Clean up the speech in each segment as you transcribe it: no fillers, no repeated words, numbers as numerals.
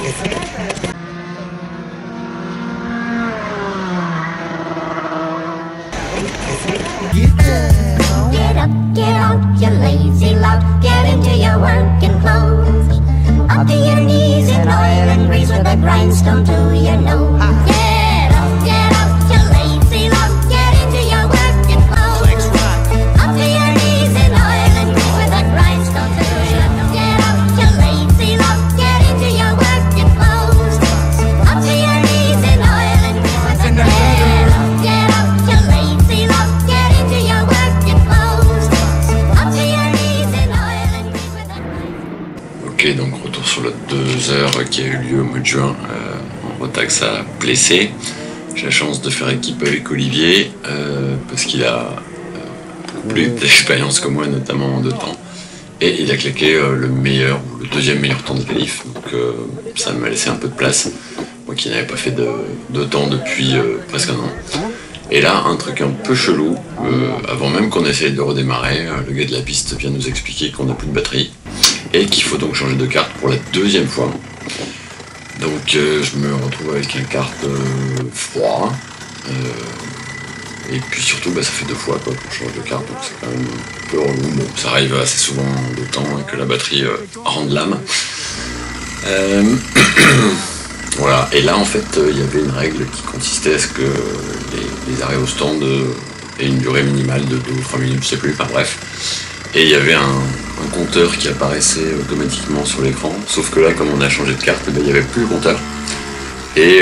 Get up, get out, you lazy lout. Get into your working clothes. Up to your knees in oil and grease with a grindstone to your nose. Get out, you lazy lout. Get into your working clothes. Up to your knees in oil and grease with a grindstone to your nose. Get out, you lazy lout. Get into your working clothes. Up to your knees in oil and grease with a grindstone. Get out, you lazy lout. Get into your working clothes. Up to your knees in oil and grease with a grindstone. Ok, donc retour sur la 2 heures qui a eu lieu au mois de juin en Rotax à Plessé. J'ai la chance de faire équipe avec Olivier parce qu'il a beaucoup plus d'expérience que moi, notamment en 2 temps. Et il a claqué le meilleur ou le deuxième meilleur temps de qualif. Donc ça m'a laissé un peu de place. Moi qui n'avais pas fait de temps depuis presque un an. Et là, un truc un peu chelou, avant même qu'on essaye de redémarrer, le gars de la piste vient nous expliquer qu'on n'a plus de batterie et qu'il faut donc changer de carte pour la 2e fois. Donc je me retrouve avec un kart froid, et puis surtout ça fait 2 fois quoi, qu'on change de carte, donc c'est quand même un peu relou. Bon, ça arrive assez souvent de temps que la batterie rende l'âme. Voilà, et là en fait il y avait une règle qui consistait à ce que les arrêts au stand aient une durée minimale de 2 ou 3 minutes, je sais plus, enfin bref. Et il y avait un compteur qui apparaissait automatiquement sur l'écran, sauf que là comme on a changé de carte, il n'y avait plus le compteur. Et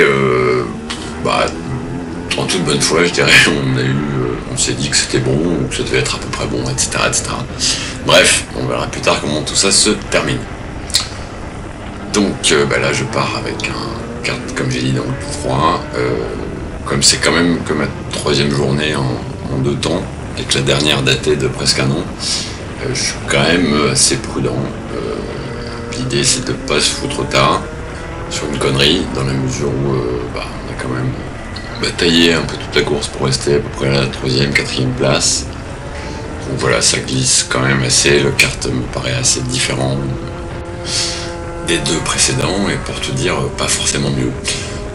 en toute bonne foi je dirais, on s'est dit que c'était bon, que ça devait être à peu près bon, etc. etc. Bref, on verra plus tard comment tout ça se termine. Donc là je pars avec un kart, comme j'ai dit, dans le froid. Comme c'est quand même que ma 3e journée en 2 temps, et que la dernière datait de presque un an, je suis quand même assez prudent. L'idée c'est de pas se foutre tard sur une connerie, dans la mesure où on a quand même bataillé un peu toute la course pour rester à peu près à la 3e, 4e place. Donc voilà, ça glisse quand même assez, le kart me paraît assez différent des 2 précédents, et pour te dire, pas forcément mieux.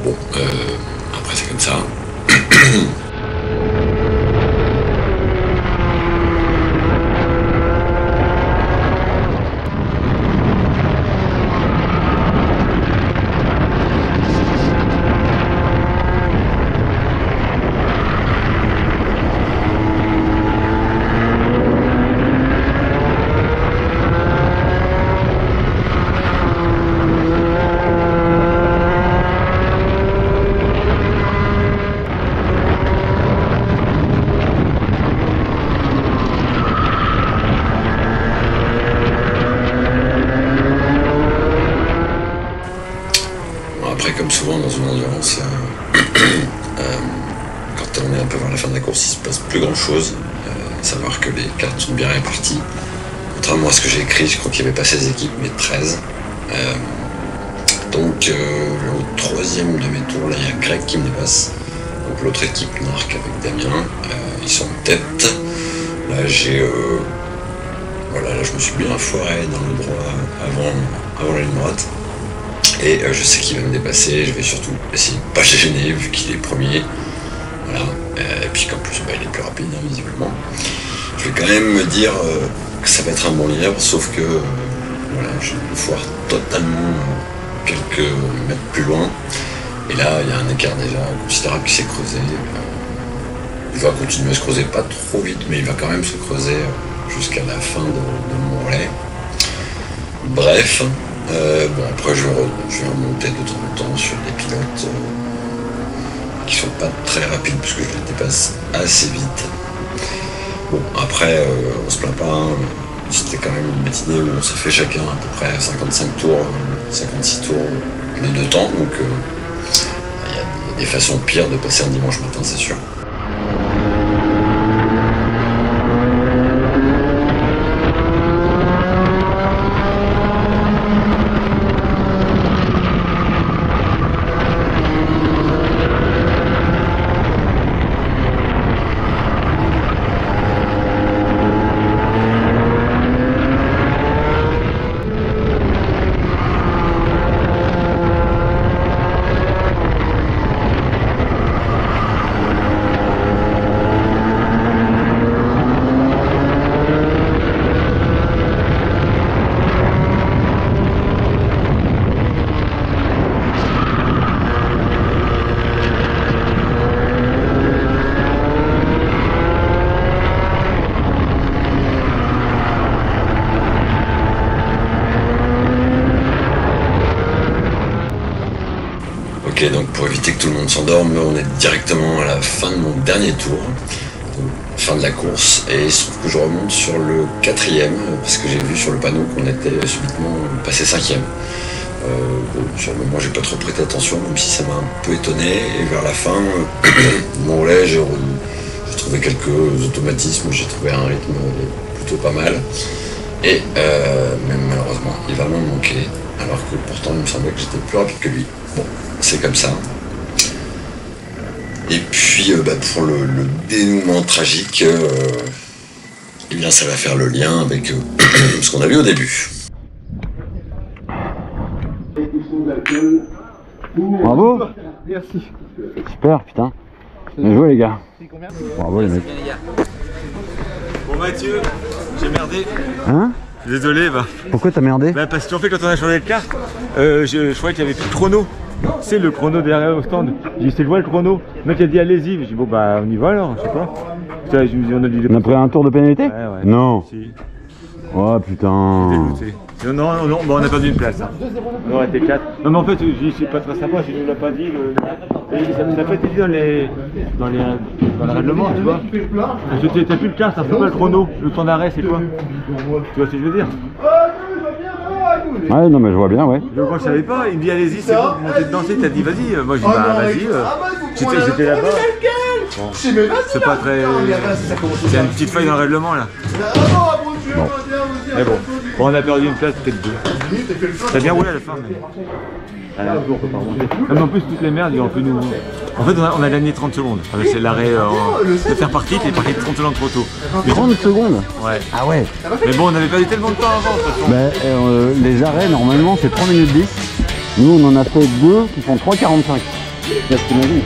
Bon, après c'est comme ça. Comme souvent dans une endurance, quand on est un peu vers la fin de la course, il se passe plus grand chose. Savoir que les cartes sont bien réparties. Contrairement à ce que j'ai écrit, je crois qu'il n'y avait pas 16 équipes, mais 13. Donc au 3e de mes tours, là il y a Greg qui me dépasse. Donc l'autre équipe Narc avec Damien, ils sont en tête. Là là je me suis bien foiré dans le droit avant la ligne droite. Et je sais qu'il va me dépasser, je vais surtout essayer de ne pas le gêner vu qu'il est premier. Voilà. Et puis qu'en plus il est plus rapide, hein, visiblement. Je vais quand même me dire que ça va être un bon lièvre, sauf que je vais me foire totalement quelques mètres plus loin. Et là il y a un écart déjà considérable qui s'est creusé. Il va continuer à se creuser, pas trop vite, mais il va quand même se creuser jusqu'à la fin de mon relais. Bref. Après je vais remonter de temps en temps sur des pilotes qui sont pas très rapides parce que je les dépasse assez vite. Bon, après on se plaint pas, hein. C'était quand même une matinée où on s'est fait chacun à peu près 55 tours, 56 tours de 2 temps, donc il y a des façons pires de passer un dimanche matin, c'est sûr. Ok, donc pour éviter que tout le monde s'endorme, on est directement à la fin de mon dernier tour, donc fin de la course, et il se trouve que je remonte sur le 4e, parce que j'ai vu sur le panneau qu'on était subitement passé 5e. Bon, sur le moment, j'ai pas trop prêté attention, même si ça m'a un peu étonné, et vers la fin, mon relais, j'ai trouvé quelques automatismes, j'ai trouvé un rythme plutôt pas mal, et même malheureusement, il va m'en manquer, alors que pourtant il me semblait que j'étais plus rapide que lui. Bon, c'est comme ça. Et puis pour le dénouement tragique, eh bien ça va faire le lien avec ce qu'on a vu au début. Bravo. Merci. Super, putain. Bien joué les gars. Bravo les mecs. Bon Mathieu, j'ai merdé. Hein? Je suis désolé, bah. Pourquoi t'as merdé? Bah parce qu'en fait quand on a changé de carte, je croyais qu'il n'y avait plus de chrono. C'est le chrono derrière au stand. J'ai dit c'est le chrono. Le mec a dit allez-y. J'ai dit bon bah on y va alors, je sais pas. Putain, on a pris un tour de pénalité? Ouais, ouais. Non. Si. Oh putain. Dégoûté. Non, bon, on a perdu une place. Hein. On aurait été 4. Non mais en fait, c'est pas très sympa, je ne l'ai pas dit. Ça n'a pas été dit dans le règlement, tu vois. T'as plus le quart, ça fait pas le chrono. Le temps d'arrêt, c'est quoi? Tu vois ce que je veux dire? Ouais, non mais je vois bien, ouais. Moi je savais pas, il me dit allez-y, c'est bon, vous montez dedans, t'as dit vas-y. Moi je dis bah vas-y. J'étais là-bas. Bon, c'est pas très. C'est une petite feuille dans le règlement là. Bon. Mais bon, on a perdu une place, peut-être deux. Ça a bien roulé à la fin, mais. À la tour, on peut pas remonter. Même en plus, toutes les merdes, ils ont pu nous. En fait, on a gagné 30 secondes. C'est l'arrêt de faire partie, il est parti 30 secondes trop tôt. 30 secondes? Ouais. Ah ouais. Mais bon, on avait perdu tellement de temps avant, de toute façon. Bah, les arrêts, normalement, c'est 3 minutes 10. Nous, on en a fait 2 qui font 3,45. Qu'est-ce que t'imagines?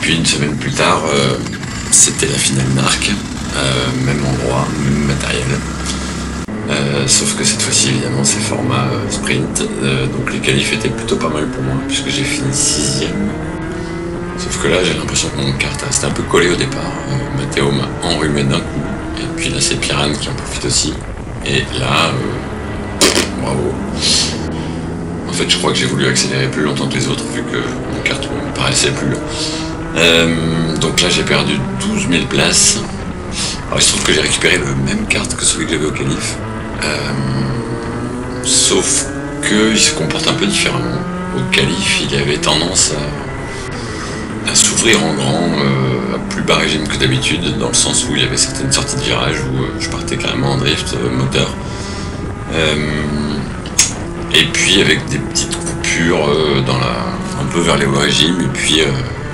Puis une semaine plus tard, c'était la finale NARC, même endroit, même matériel. Sauf que cette fois-ci, évidemment, c'est format sprint, donc les qualifs étaient plutôt pas mal pour moi, puisque j'ai fini 6e. Sauf que là, j'ai l'impression que mon kart restait un peu collé au départ. Mathéo m'a enrhumé d'un coup, et puis là, c'est Pierre-Anne qui en profite aussi. Et là, bravo. En fait, je crois que j'ai voulu accélérer plus longtemps que les autres, vu que mon kart me paraissait plus long. Donc là j'ai perdu 12 000 places. Alors il se trouve que j'ai récupéré le même carte que celui que j'avais au qualif, sauf qu'il se comporte un peu différemment. Au qualif il avait tendance à s'ouvrir en grand, à plus bas régime que d'habitude, dans le sens où il y avait certaines sorties de virage où je partais carrément en drift moteur, et puis avec des petites coupures un peu vers les hauts régimes, et puis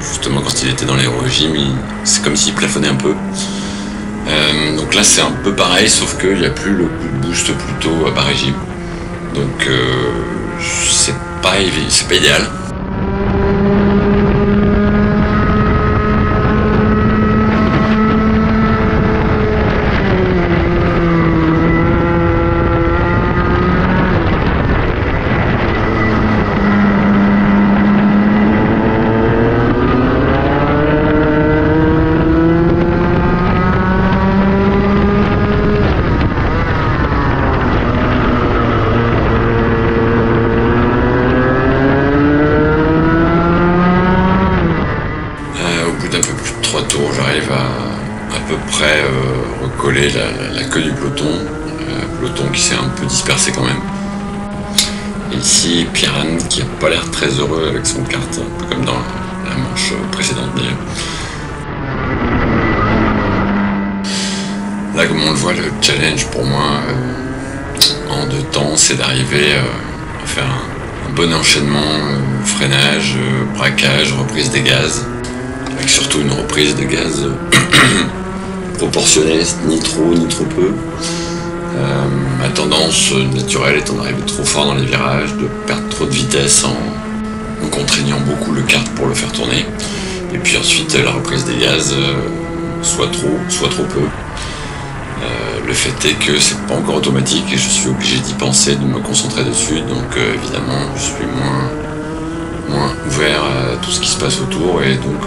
justement quand il était dans les hauts régimes, c'est comme s'il plafonnait un peu. Donc là c'est un peu pareil, sauf qu'il n'y a plus le coup de boost plutôt à bas régime. Donc c'est pas idéal. recoller la queue du peloton, peloton qui s'est un peu dispersé quand même. Et ici, Pierre-Anne qui n'a pas l'air très heureux avec son kart, un peu comme dans la manche précédente d'ailleurs. Là, comme on le voit, le challenge pour moi en 2 temps, c'est d'arriver à faire un bon enchaînement, freinage, braquage, reprise des gaz, avec surtout une reprise de gaz proportionnée, ni trop peu. Ma tendance naturelle étant d'arriver trop fort dans les virages, de perdre trop de vitesse en contraignant beaucoup le kart pour le faire tourner. Et puis ensuite la reprise des gaz, soit trop peu. Le fait est que c'est pas encore automatique et je suis obligé d'y penser, de me concentrer dessus. Donc évidemment je suis moins ouvert à tout ce qui se passe autour et donc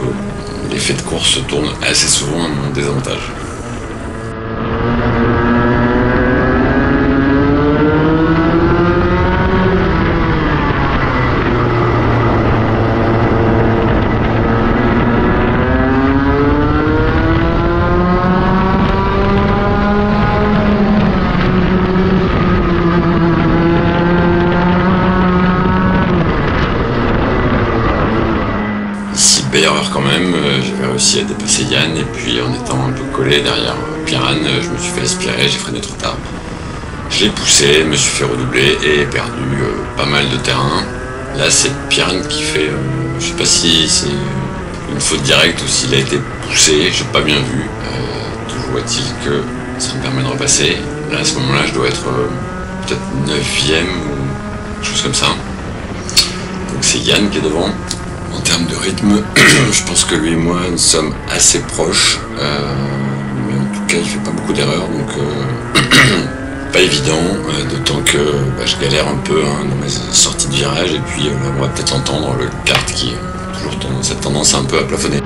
l'effet de course se tourne assez souvent à mon désavantage. Belle erreur quand même, j'avais réussi à dépasser Yann et puis en étant un peu collé derrière Pierre-Anne, je me suis fait aspirer, j'ai freiné trop tard. Je l'ai poussé, me suis fait redoubler et perdu pas mal de terrain. Là c'est Pierre-Anne qui fait, je sais pas si c'est une faute directe ou s'il a été poussé, j'ai pas bien vu. Toujours est-il que ça me permet de repasser. Là à ce moment-là je dois être peut-être 9e ou quelque chose comme ça. Donc c'est Yann qui est devant. En termes de rythme, je pense que lui et moi nous sommes assez proches, mais en tout cas il fait pas beaucoup d'erreurs, donc pas évident, d'autant que je galère un peu dans mes sorties de virage, et puis là on va peut-être entendre le kart qui a toujours cette tendance un peu à plafonner.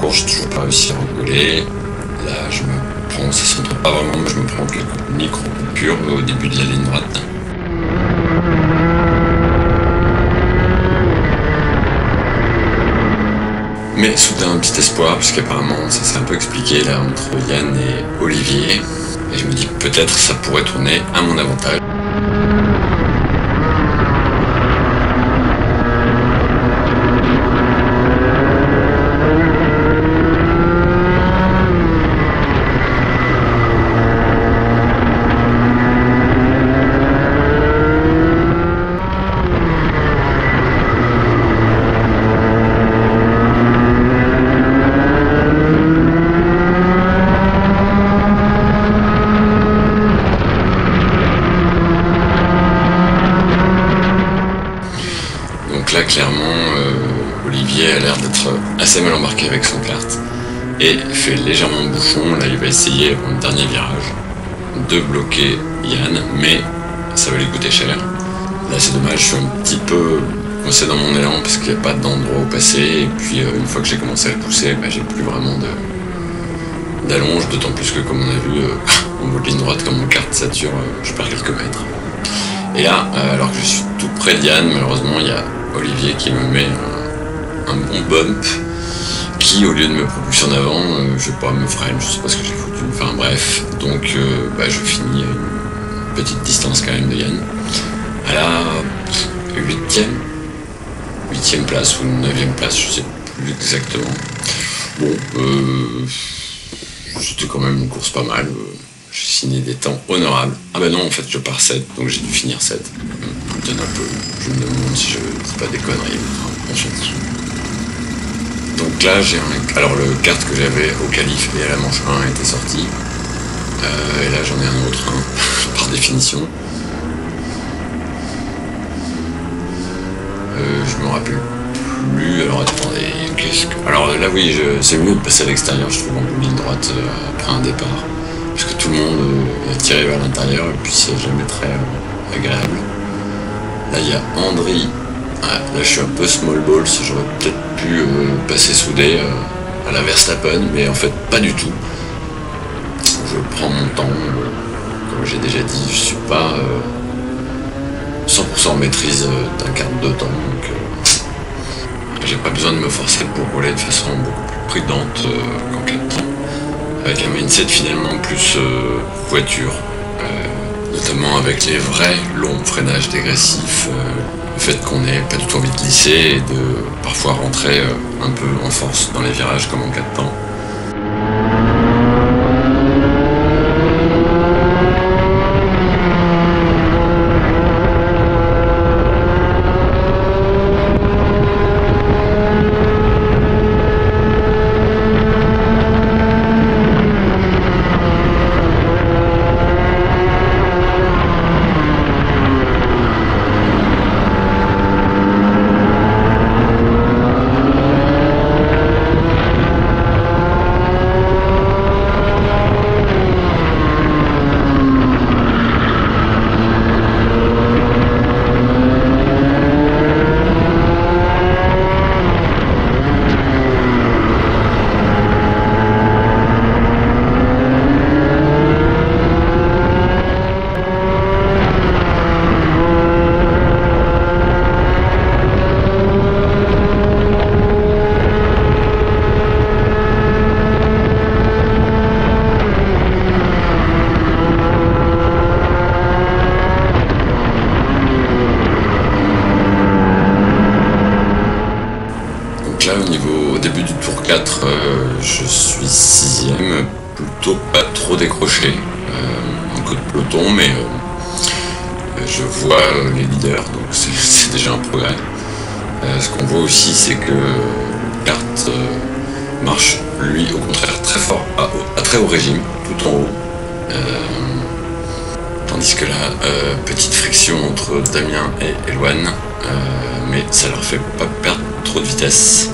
J'ai toujours pas réussi à rigoler. Là, je me prends, ça s'entend pas vraiment, mais je me prends quelques micro-coupures au début de la ligne droite. Mais soudain, un petit espoir, puisqu'apparemment, ça s'est un peu expliqué là entre Yann et Olivier. Et je me dis que peut-être ça pourrait tourner à mon avantage. Là, clairement, Olivier a l'air d'être assez mal embarqué avec son kart et fait légèrement bouchon. Là, il va essayer, pour le dernier virage, de bloquer Yann, mais ça va lui coûter cher. Là, c'est dommage, je suis un petit peu coincé dans mon élan parce qu'il n'y a pas d'endroit où passer. Et puis, une fois que j'ai commencé à le pousser, j'ai plus vraiment d'allonge, d'autant plus que, comme on a vu, en bout de ligne droite, quand mon kart sature, je perds quelques mètres. Et là, alors que je suis tout près de Yann, malheureusement, il y a Olivier qui me met un bon bump qui, au lieu de me propulser en avant, je sais pas, me freine, je sais pas ce que j'ai foutu, enfin bref, donc je finis à une petite distance quand même de Yann, à la 8e place ou 9e place, je sais plus exactement. Bon, c'était quand même une course pas mal, j'ai signé des temps honorables. Ah bah non, en fait je pars 7, donc j'ai dû finir 7. Je me donne un peu, je me demande si je dis pas des conneries, on s'en fout. Donc là j'ai alors le kart que j'avais au qualif et à la manche 1 était sorti. Et là j'en ai un autre, par définition. Je me rappelle plus, alors attendez, qu'est-ce que... Alors là oui, c'est mieux de passer à l'extérieur, je trouve, en ligne droite après un départ. Parce que tout le monde est tiré vers l'intérieur et puis c'est jamais très agréable. Là il y a Andri Là je suis un peu small balls, j'aurais peut-être pu passer soudé à la Verstappen, mais en fait pas du tout. Je prends mon temps, comme j'ai déjà dit, je suis pas 100% en maîtrise d'un quart de temps, donc j'ai pas besoin de me forcer pour rouler de façon beaucoup plus prudente qu'en 4 temps, avec un mindset finalement plus voiture, notamment avec les vrais longs freinages dégressifs, le fait qu'on n'ait pas du tout envie de glisser et de parfois rentrer un peu en force dans les virages comme en 4 temps. Au début du tour 4, je suis 6ème, plutôt pas trop décroché en queue de peloton, mais je vois les leaders, donc c'est déjà un progrès. Ce qu'on voit aussi, c'est que Kart marche, lui, au contraire, très fort, à très haut régime, tout en haut. Tandis que là, petite friction entre Damien et Elwan, mais ça leur fait pas perdre trop de vitesse.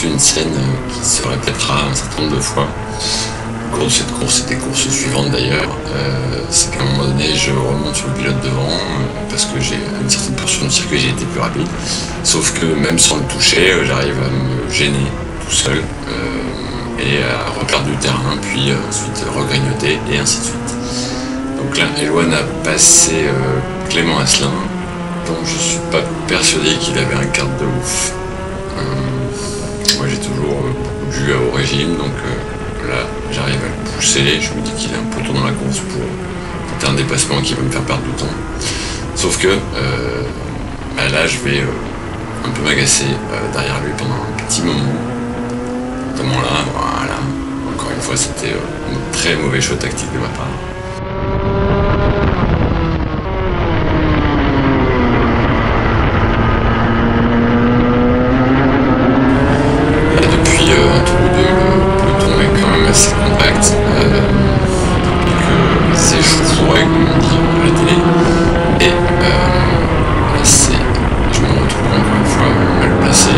Une scène qui se répétera un certain nombre de fois au cours de cette course et des courses suivantes d'ailleurs. C'est qu'à un moment donné je remonte sur le pilote devant parce que j'ai une certaine portion du circuit, j'ai été plus rapide, sauf que même sans le toucher j'arrive à me gêner tout seul et à reperdre du terrain, puis ensuite regrignoter et ainsi de suite. Donc là Elwan a passé Clément Asselin, dont je suis pas persuadé qu'il avait un quart de ouf. Moi j'ai toujours beaucoup de jus à haut régime, donc là j'arrive à le pousser, je me dis qu'il est un peu tôt dans la course pour tenter un dépassement qui va me faire perdre du temps. Sauf que là je vais un peu m'agacer derrière lui pendant un petit moment. Notamment là, voilà, encore une fois c'était un très mauvais choix tactique de ma part. Je me retrouve encore une fois mal placé,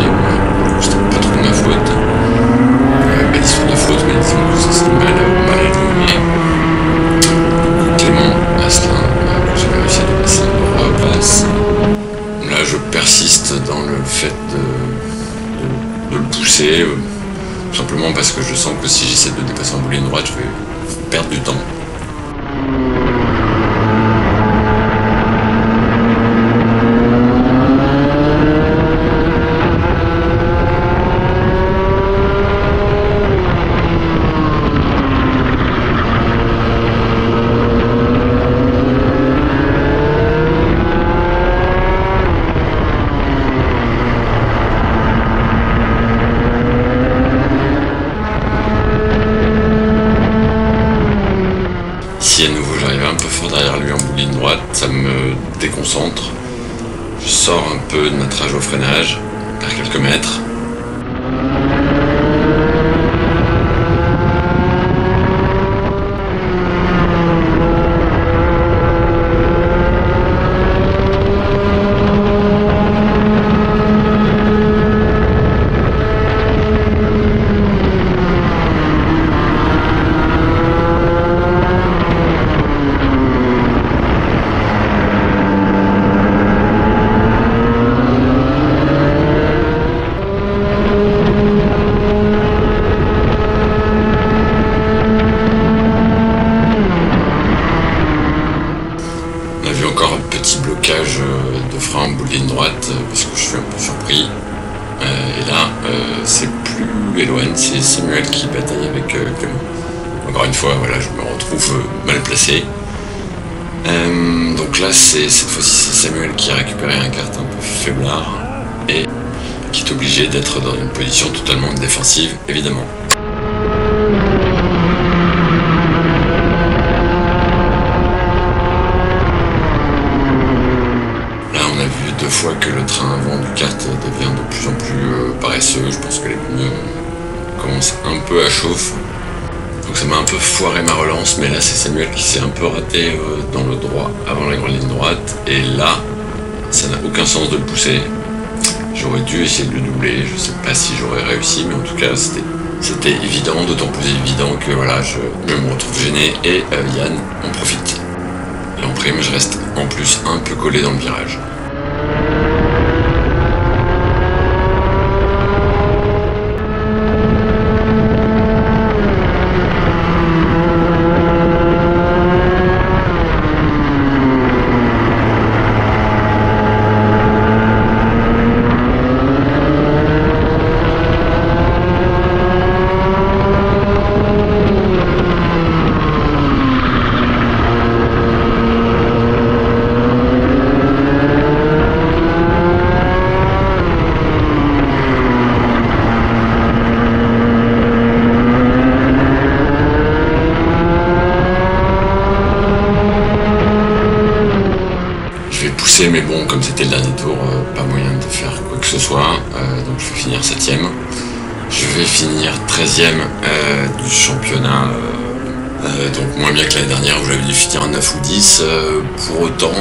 c'était pas trop de ma faute. persiste dans le fait de le pousser, tout simplement parce que je sens que si j'essaie de dépasser un bout de ligne droite, je vais perdre du temps. Si à nouveau j'arrive un peu fort derrière lui en bout de ligne droite, ça me déconcentre. Je sors un peu de ma trage au freinage, par quelques mètres. On a vu encore un petit blocage de frein en bout de ligne droite parce que je suis un peu surpris. Et là, c'est plus Eloane, c'est Samuel qui bataille avec Clément. Encore une fois, voilà, je me retrouve mal placé. Donc là, cette fois-ci, c'est Samuel qui a récupéré un kart un peu faiblard et qui est obligé d'être dans une position totalement défensive, évidemment. Deux fois que le train avant du kart devient de plus en plus paresseux. Je pense que les pneus commencent un peu à chauffer. Donc ça m'a un peu foiré ma relance, mais là c'est Samuel qui s'est un peu raté dans le droit avant la grande ligne droite. Et là, ça n'a aucun sens de le pousser. J'aurais dû essayer de le doubler, je sais pas si j'aurais réussi, mais en tout cas c'était évident, d'autant plus évident que voilà, je me retrouve gêné et Yann en profite. Et en prime, je reste en plus un peu collé dans le virage. Mais bon, comme c'était le dernier tour, pas moyen de faire quoi que ce soit, donc je vais finir 7ème. Je vais finir 13ème du championnat, donc moins bien que l'année dernière où j'avais dû finir 9 ou 10. Pour autant,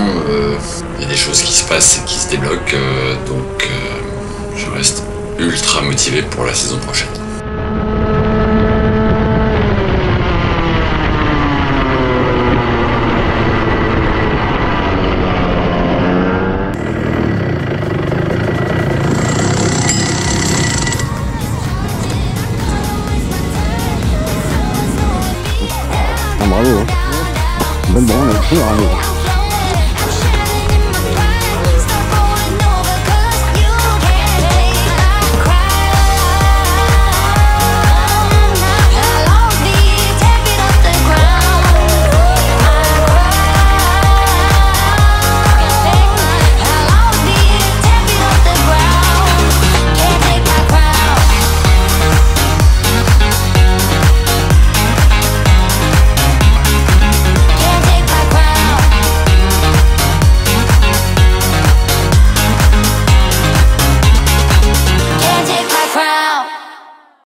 il y a des choses qui se passent et qui se débloquent, donc je reste ultra motivé pour la saison prochaine.